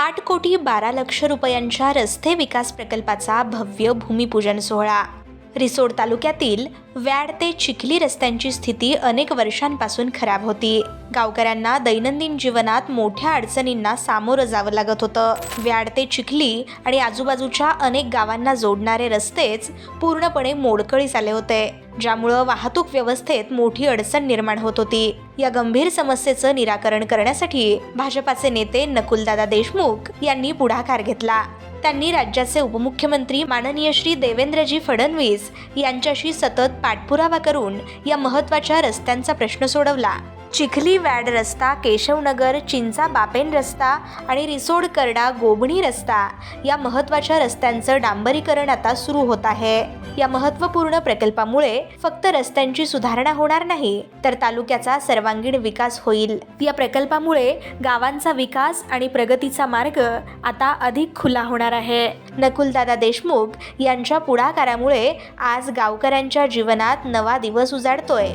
8,12,00,000 रुपयांच्या रस्ते विकास प्रकल्पाचा भव्य भूमिपूजन सोहळा। रिसोड तालुक्यातील व्याड ते चिखली रस्त्यांची स्थिती अनेक वर्षांपासून खराब होती। गावकऱ्यांना दैनंदिन जीवनात मोठ्या अडचणींना सामोरं जावं लागत होतं। व्याड ते चिखली आणि आजूबाजूच्या अनेक गावांना जोडणारे रस्तेच पूर्णपणे मोडकळीस आले होते, ज्यामुळे वाहतूक व्यवस्थेत मोठी अडचण निर्माण होत होती। या गंभीर समस्येचं निराकरण करण्यासाठी भाजपाचे नेते नकुलदादा देशमुख यांनी पुढाकार घेतला। त्यांनी राज्याचे उपमुख्यमंत्री माननीय श्री देवेंद्रजी फडणवीस यांच्याशी सतत पाठपुरावा करून या महत्त्वाच्या रस्त्यांचा प्रश्न सोडवला। चिखली व्याड रस्ता, केशवनगर चिंचा बापेन रस्ता आणि रिसोड करडा गोबणी रस्ता या महत्त्वाच्या रस्त्यांचं डांबरीकरण आता सुरू होत आहे। या महत्त्वपूर्ण प्रकल्पामुळे फक्त रस्त्यांची सुधारणा होणार नाही, तर तालुक्याचा सर्वांगीण विकास होईल। या प्रकल्पामुळे गावांचा विकास आणि प्रगतीचा मार्ग आता अधिक खुला होणार आहे। नकुलदादा देशमुख यांच्या पुढाकारामुळे आज गावकऱ्यांच्या जीवनात नवा दिवस उजाडतोय।